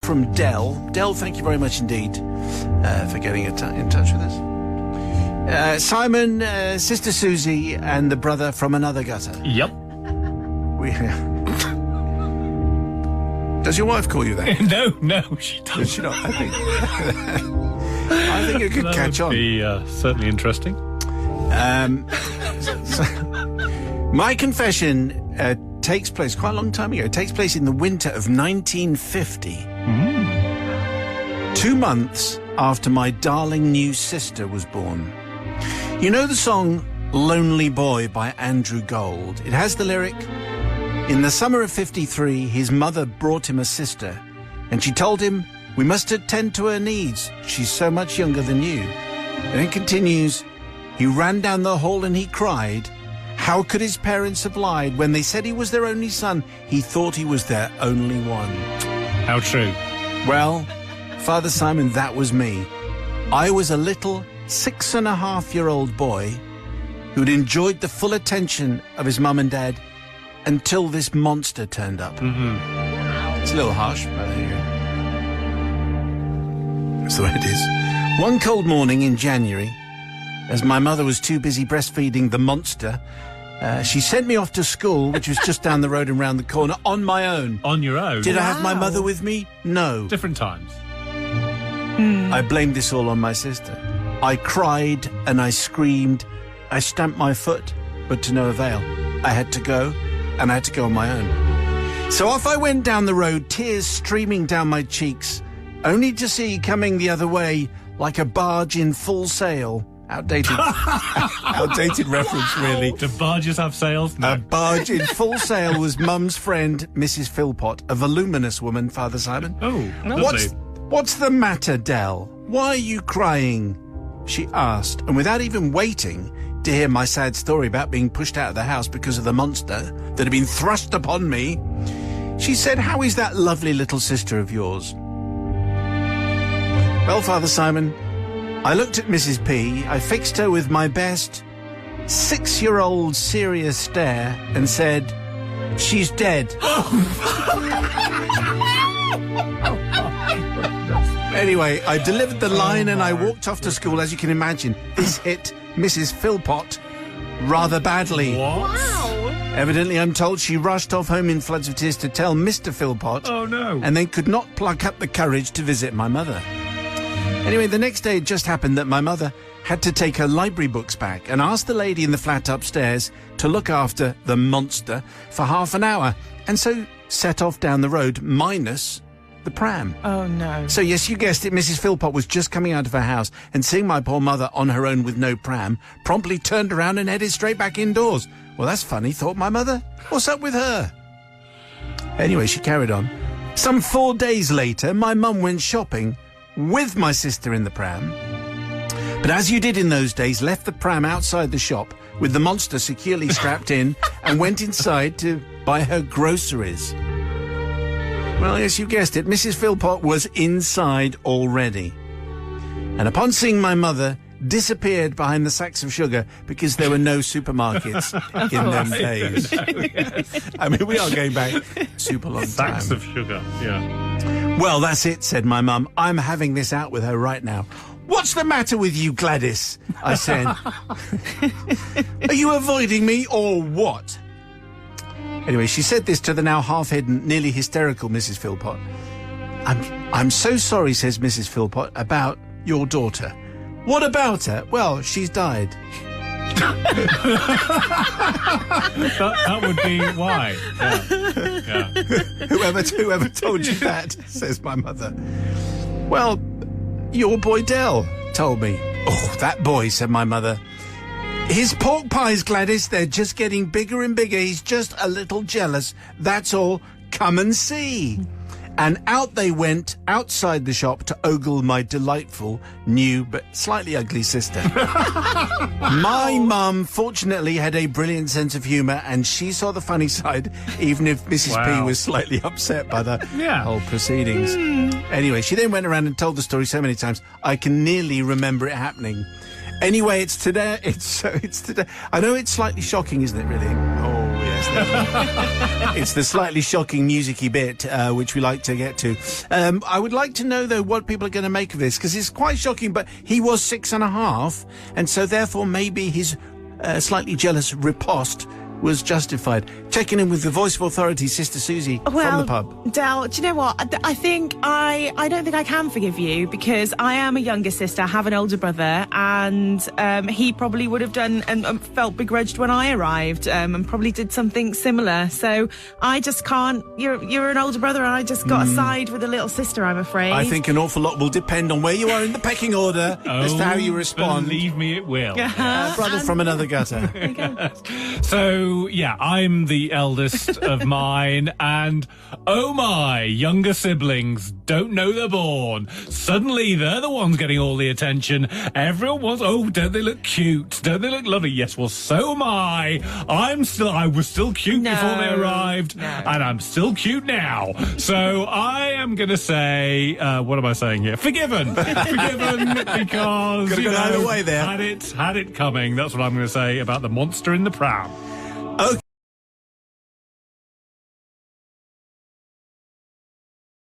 from Dell. Dell, thank you very much indeed for getting in touch with us. Simon, Sister Susie, and the brother from another gutter. Yep. Does your wife call you that? No, she doesn't. Does she not? I think it could catch on. That would be certainly interesting. My confession takes place quite a long time ago. It takes place in the winter of 1950. 2 months after my darling new sister was born. You know the song Lonely Boy by Andrew Gold? It has the lyric, in the summer of 53, his mother brought him a sister, and she told him, we must attend to her needs. She's so much younger than you. And it continues, he ran down the hall and he cried. How could his parents have lied? When they said he was their only son, he thought he was their only one. How true. Well, Father Simon, that was me. I was a little 6.5-year-old boy who'd enjoyed the full attention of his mum and dad until this monster turned up. It's a little harsh, but there you go. That's the way it is. One cold morning in January, as my mother was too busy breastfeeding the monster, she sent me off to school, which was just down the road and round the corner, on my own. On your own? Did I have my mother with me? No. Different times. I blamed this all on my sister. I cried and I screamed. I stamped my foot, but to no avail. I had to go, and I had to go on my own. So off I went down the road, tears streaming down my cheeks, only to see coming the other way, like a barge in full sail. Outdated reference, really. Do barges have sails? No. A barge in full sail was Mum's friend, Mrs. Philpott, a voluminous woman, Father Simon. Oh, lovely. What's the matter, Dell? Why are you crying? She asked, and without even waiting to hear my sad story about being pushed out of the house because of the monster that had been thrust upon me, she said, how is that lovely little sister of yours? Well, Father Simon, I looked at Mrs. P, I fixed her with my best 6-year-old serious stare and said, she's dead. Anyway, I delivered the line and I walked off to school. As you can imagine, this hit Mrs. Philpott rather badly. What? Wow. Evidently, I'm told she rushed off home in floods of tears to tell Mr. Philpott. Oh, no. And then could not pluck up the courage to visit my mother. Anyway, the next day it just happened that my mother had to take her library books back and asked the lady in the flat upstairs to look after the monster for half an hour, and so set off down the road minus the pram. Oh, no. So, yes, you guessed it, Mrs. Philpott was just coming out of her house and seeing my poor mother on her own with no pram, promptly turned around and headed straight back indoors. Well, that's funny, thought my mother. What's up with her? Anyway, she carried on. Some 4 days later, my mum went shopping with my sister in the pram. But as you did in those days, left the pram outside the shop with the monster securely strapped in and went inside to buy her groceries. Well, yes, you guessed it, Mrs. Philpott was inside already. And upon seeing my mother, disappeared behind the sacks of sugar because there were no supermarkets in them days. Yes. I mean, we are going back super long time. Sacks of sugar, yeah. Well, that's it, said my mum. I'm having this out with her right now. What's the matter with you, Gladys? I said. Are you avoiding me or what? Anyway, she said this to the now half-hidden, nearly hysterical Mrs. Philpott. I'm so sorry, says Mrs. Philpott, about your daughter. What about her? Well, she's died. That would be why. Yeah. Whoever told you that, says my mother. Well, your boy Dell told me. Oh, that boy, said my mother. His pork pies, Gladys, they're just getting bigger and bigger. He's just a little jealous. That's all. Come and see. And out they went outside the shop to ogle my delightful, new but slightly ugly sister. My mum, fortunately, had a brilliant sense of humour, and she saw the funny side, even if Mrs. P was slightly upset by the whole proceedings. Anyway, she then went around and told the story so many times, I can nearly remember it happening. Anyway, it's today. It's today. I know it's slightly shocking, isn't it, really? Oh, yes. It's the slightly shocking musicy bit, which we like to get to. I would like to know, though, what people are going to make of this, because it's quite shocking, but he was 6.5, and so therefore maybe his slightly jealous riposte was justified. Checking in with the voice of authority, Sister Susie, from the pub. Del, do you know what? I think I don't think I can forgive you, because I am a younger sister, have an older brother, and he probably would have done and felt begrudged when I arrived, and probably did something similar. So I just can't. You're an older brother, and I just got to side with a little sister, I'm afraid. I think an awful lot will depend on where you are in the pecking order as to how you respond. Believe me, it will. Brother from another gutter. There you go. So, yeah, I'm the eldest of mine, and oh my, younger siblings don't know they're born. Suddenly, they're the ones getting all the attention. Everyone wants, oh, don't they look cute? Don't they look lovely? Yes, well, so am I. I was still cute before they arrived, and I'm still cute now. So I am going to say, what am I saying here? Forgiven. Forgiven, because, Could have gone either way there. had it coming. That's what I'm going to say about the monster in the pram.